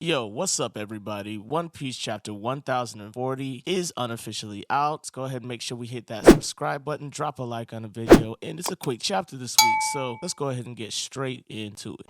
Yo, what's up, everybody? One Piece chapter 1040 is unofficially out. Let's go ahead and make sure we hit that subscribe button, drop a like on the video, and it's a quick chapter this week, so let's go ahead and get straight into it.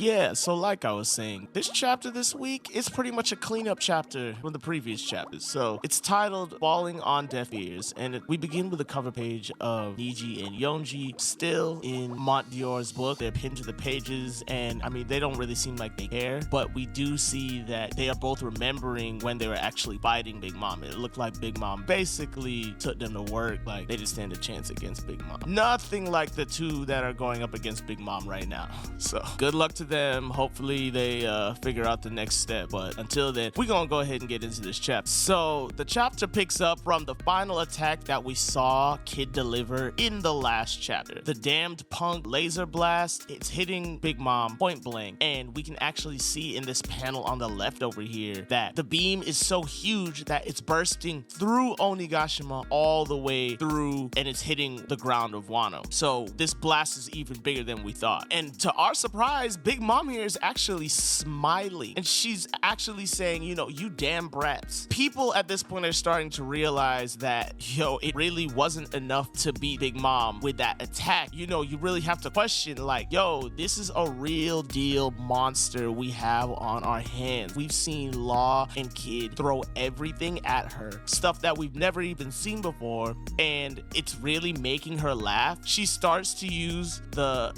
Yeah, so like I was saying, this chapter this week is pretty much a cleanup chapter from the previous chapters. So it's titled Falling on Deaf Ears, and we begin with a cover page of Niji and Yonji still in Mont Dior's book. They're pinned to the pages, and I mean, they don't really seem like they care, but we do see that they are both remembering when they were actually fighting Big Mom. It looked like Big Mom basically took them to work, like they didn't stand a chance against Big Mom. Nothing like the two that are going up against Big Mom right now. So good luck to them. Hopefully they figure out the next step, but until then we're gonna go ahead and get into this chapter. So the chapter picks up from the final attack that we saw Kid deliver in the last chapter. The damned punk laser blast, it's hitting Big Mom point blank, and we can actually see in this panel on the left over here that the beam is so huge that it's bursting through Onigashima all the way through, and it's hitting the ground of Wano. So this blast is even bigger than we thought, and to our surprise, Big Mom here is actually smiling, and she's actually saying, you know, you damn brats. People at this point are starting to realize that, yo, it really wasn't enough to beat Big Mom with that attack. You know, you really have to question, like, yo, this is a real deal monster we have on our hands. We've seen Law and Kid throw everything at her, stuff that we've never even seen before, and it's really making her laugh. She starts to use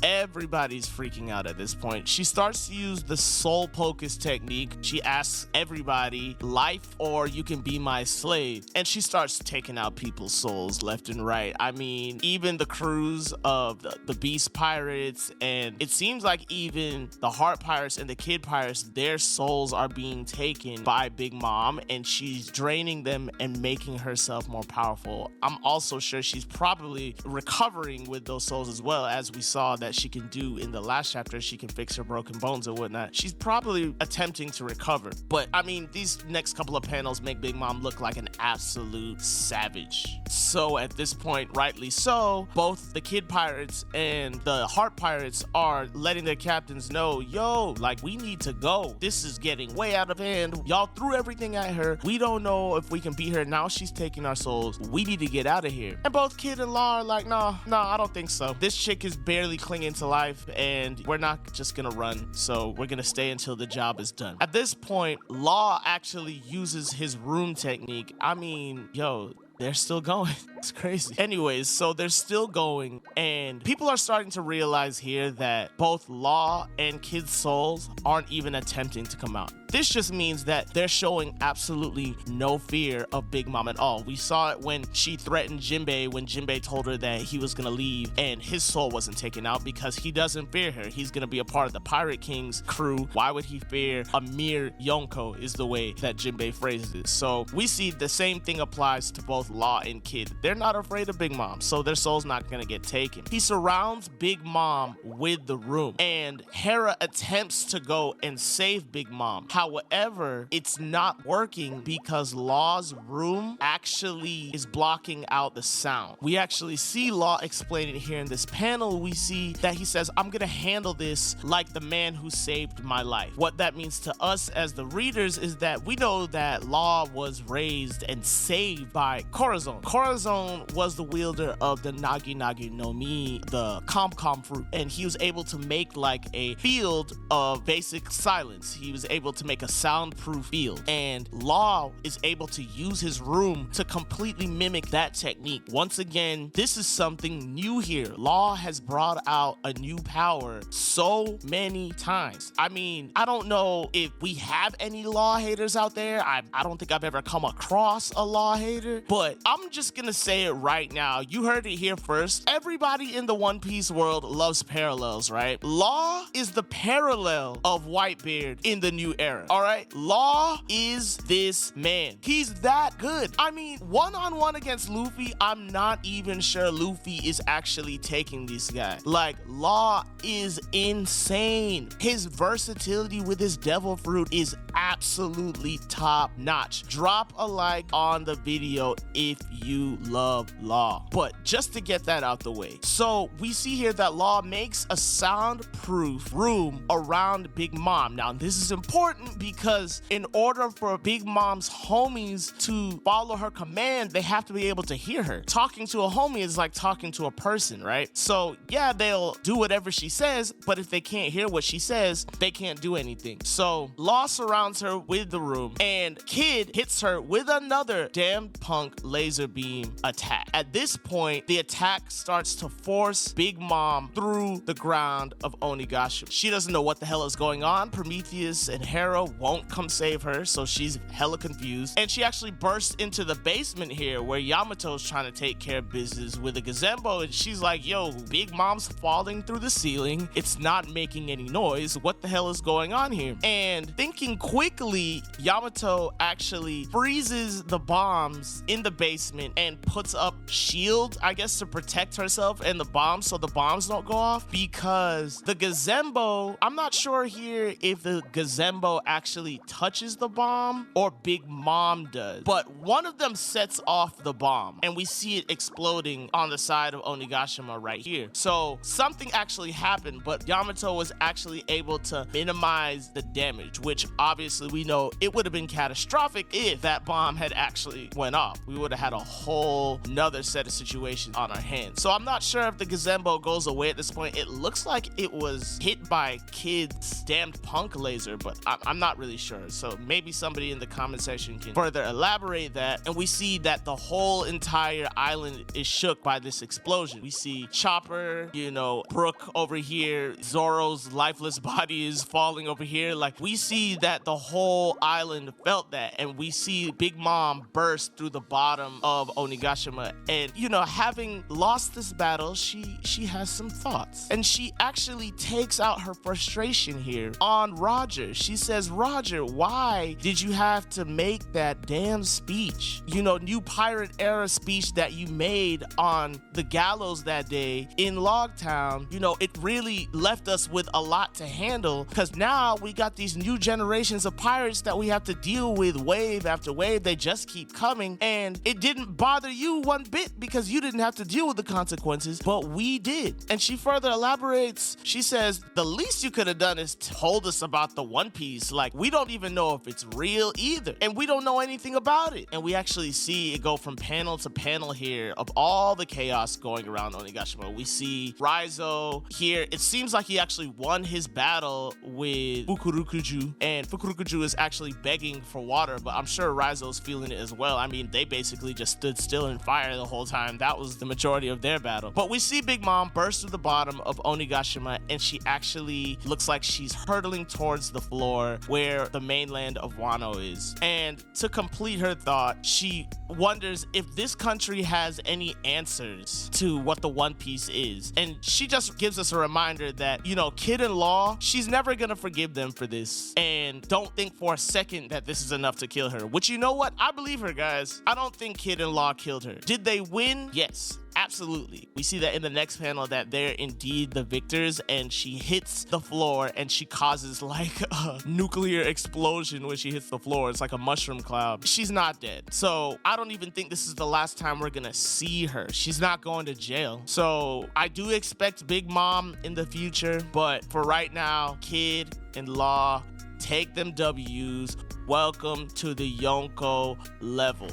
everybody's freaking out at this point. She starts to use the soul pocus technique. She asks everybody, life or you can be my slave. And she starts taking out people's souls left and right. I mean, even the crews of the Beast Pirates, and it seems like even the Heart Pirates and the Kid Pirates, their souls are being taken by Big Mom, and she's draining them and making herself more powerful. I'm also sure she's probably recovering with those souls as well, as we saw that she can do in the last chapter. She can fix her broken bones or whatnot. She's probably attempting to recover, but I mean, these next couple of panels make Big Mom look like an absolute savage. So at this point, rightly so, both the Kid Pirates and the Heart Pirates are letting their captains know, yo, like, we need to go. This is getting way out of hand. Y'all threw everything at her. We don't know if we can beat her. Now she's taking our souls. We need to get out of here. And both Kid and Law are like, no, I don't think so. This chick is barely clinging to life, and we're not just gonna run. So we're gonna stay until the job is done. At this point, Law actually uses his room technique. I mean, yo, they're still going. It's crazy. Anyways, so they're still going, and people are starting to realize here that both Law and Kid's souls aren't even attempting to come out. This just means that they're showing absolutely no fear of Big Mom at all. We saw it when she threatened Jinbei, when Jinbei told her that he was gonna leave and his soul wasn't taken out because he doesn't fear her. He's gonna be a part of the Pirate King's crew. Why would he fear a mere Yonko, is the way that Jinbei phrases it. So we see the same thing applies to both Law and Kid. They're not afraid of Big Mom, so their soul's not gonna get taken. He surrounds Big Mom with the room, and Hera attempts to go and save Big Mom. However, it's not working because Law's room actually is blocking out the sound. We actually see Law explain it here in this panel. We see that he says, I'm gonna handle this like the man who saved my life. What that means to us as the readers is that we know that Law was raised and saved by Corazon. Corazon was the wielder of the Nagi Nagi no Mi, the Com fruit, and he was able to make like a field of basic silence. He was able to make a soundproof field, and Law is able to use his room to completely mimic that technique. Once again, this is something new here. Law has brought out a new power so many times. I mean, I don't know if we have any Law haters out there. I don't think I've ever come across a Law hater, but But I'm just gonna say it right now. You heard it here first. Everybody in the One Piece world loves parallels, right? Law is the parallel of Whitebeard in the new era, all right? Law is this man. He's that good. I mean, one-on-one against Luffy, I'm not even sure Luffy is actually taking this guy. Like, Law is insane. His versatility with his devil fruit is absolutely top notch. Drop a like on the video if you love Law. But just to get that out the way, so we see here that Law makes a soundproof room around Big Mom. Now this is important because in order for Big Mom's homies to follow her command, they have to be able to hear her. Talking to a homie is like talking to a person, right? So yeah, they'll do whatever she says, but if they can't hear what she says, they can't do anything. So Law surrounds her with the room, and Kid hits her with another damned punk laser beam attack. At this point, the attack starts to force Big Mom through the ground of Onigashima. She doesn't know what the hell is going on. Prometheus and Hera won't come save her, so she's hella confused. And she actually bursts into the basement here where Yamato's trying to take care of business with a gazembo, and she's like, yo, Big Mom's falling through the ceiling. It's not making any noise. What the hell is going on here? And thinking quickly, Yamato actually freezes the bombs in the basement and puts up shields, I guess, to protect herself and the bombs so the bombs don't go off, because the gazembo, I'm not sure here if the gazembo actually touches the bomb or Big Mom does, but one of them sets off the bomb and we see it exploding on the side of Onigashima right here. So something actually happened, but Yamato was actually able to minimize the damage, which obviously we know it would have been catastrophic if that bomb had actually went off. We would have had a whole nother set of situations on our hands. So I'm not sure if the gazembo goes away at this point. It looks like it was hit by Kid's damned punk laser, but I'm not really sure. So maybe somebody in the comment section can further elaborate that. And we see that the whole entire island is shook by this explosion. We see Chopper, you know, Brook over here, Zoro's lifeless body is falling over here. Like, we see that the whole island felt that, and we see Big Mom burst through the bottom of Onigashima. And, you know, having lost this battle, she has some thoughts, and she actually takes out her frustration here on Roger. She says, Roger, why did you have to make that damn speech? You know, new pirate era speech that you made on the gallows that day in Logtown. You know, it really left us with a lot to handle, because now we got these new generations of pirates that we have to deal with wave after wave. They just keep coming, and it didn't bother you one bit because you didn't have to deal with the consequences, but we did. And she further elaborates. She says, the least you could have done is told us about the One Piece. Like, we don't even know if it's real either, and we don't know anything about it. And we actually see it go from panel to panel here of all the chaos going around Onigashima. We see Raizo here. It seems like he actually won his battle with Fukurokuju, and Fukurokuju is actually begging for water, but I'm sure Raizo's feeling it as well. I mean, they basically just stood still in fire the whole time. That was the majority of their battle. But we see Big Mom burst through the bottom of Onigashima, and she actually looks like she's hurtling towards the floor where the mainland of Wano is. And to complete her thought, she wonders if this country has any answers to what the One Piece is. And she just gives us a reminder that, you know, Kid and Law, she's never gonna forgive them for this. And don't think for a second that this is enough to kill her. Which, you know what? I believe her, guys. I don't think Kid and Law killed her. Did they win? Yes. Absolutely. We see that in the next panel that they're indeed the victors, and she hits the floor and she causes like a nuclear explosion when she hits the floor. It's like a mushroom cloud. She's not dead. So I don't even think this is the last time we're gonna see her. She's not going to jail. So I do expect Big Mom in the future, but for right now, Kid and Law, take them W's. Welcome to the Yonko level.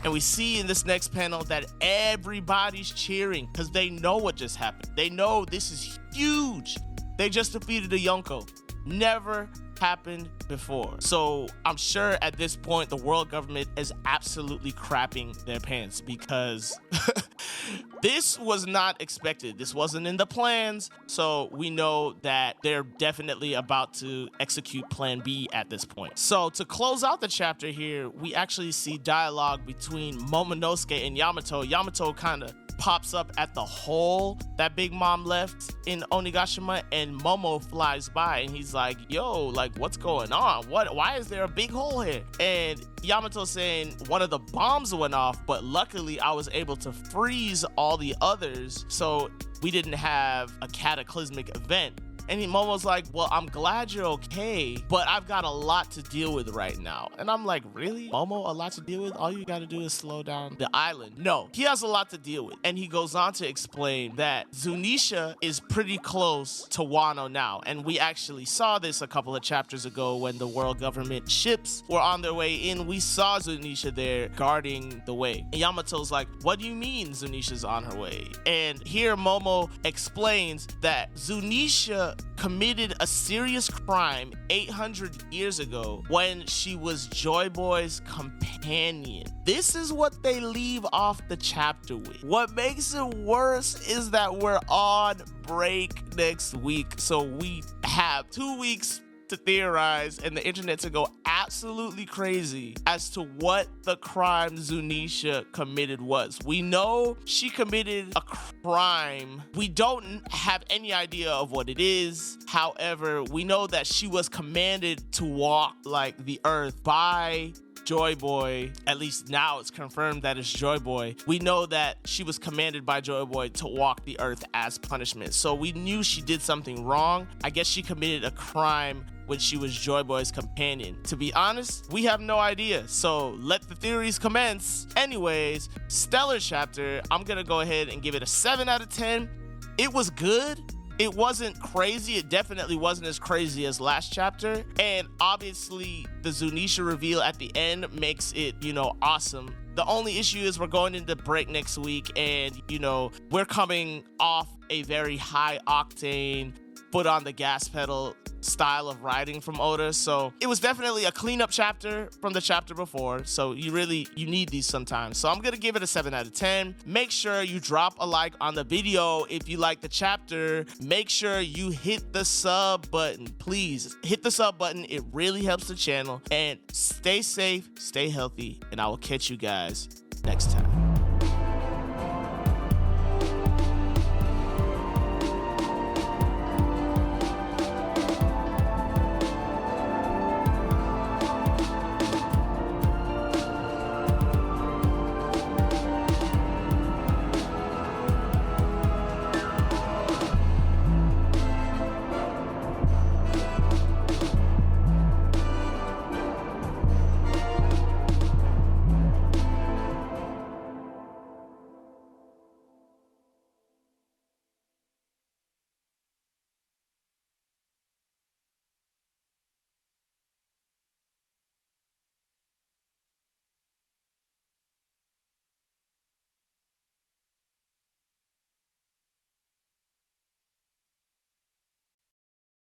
And we see in this next panel that everybody's cheering because they know what just happened. They know this is huge. They just defeated a Yonko. Never happened before. So I'm sure at this point the world government is absolutely crapping their pants because This was not expected. This wasn't in the plans. So we know that they're definitely about to execute plan B at this point. So to close out the chapter here, we actually see dialogue between Momonosuke and Yamato. Yamato kind of pops up at the hole that Big Mom left in Onigashima, and Momo flies by and he's like, yo, like, what's going on? Why is there a big hole here? And Yamato saying one of the bombs went off, but luckily I was able to freeze all the others, so we didn't have a cataclysmic event. And Momo's like, well, I'm glad you're okay, but I've got a lot to deal with right now. And I'm like, really? Momo, a lot to deal with? All you gotta do is slow down the island. No, he has a lot to deal with. And he goes on to explain that Zunisha is pretty close to Wano now. And we actually saw this a couple of chapters ago when the world government ships were on their way in. We saw Zunisha there guarding the way. And Yamato's like, what do you mean Zunisha's on her way? And here Momo explains that Zunisha committed a serious crime 800 years ago when she was Joy Boy's companion. This is what they leave off the chapter with. What makes it worse is that we're on break next week, so we have 2 weeks to theorize and the internet to go absolutely crazy as to what the crime Zunisha committed was. We know she committed a crime. We don't have any idea of what it is. However, we know that she was commanded to walk like the earth by Joy Boy. At least now it's confirmed that it's Joy Boy. We know that she was commanded by Joy Boy to walk the earth as punishment. So we knew she did something wrong. I guess she committed a crime when she was Joy Boy's companion. To be honest, we have no idea. So let the theories commence. Anyways, stellar chapter. I'm gonna go ahead and give it a 7 out of 10. It was good. It wasn't crazy. It definitely wasn't as crazy as last chapter. And obviously the Zunisha reveal at the end makes it, awesome. The only issue is we're going into break next week and, we're coming off a very high octane, foot on the gas pedal style of writing from Oda. So it was definitely a cleanup chapter from the chapter before. So you need these sometimes. So I'm going to give it a 7 out of 10. Make sure you drop a like on the video if you like the chapter. Make sure you hit the sub button. Please hit the sub button. It really helps the channel. And stay safe, stay healthy, and I will catch you guys next time.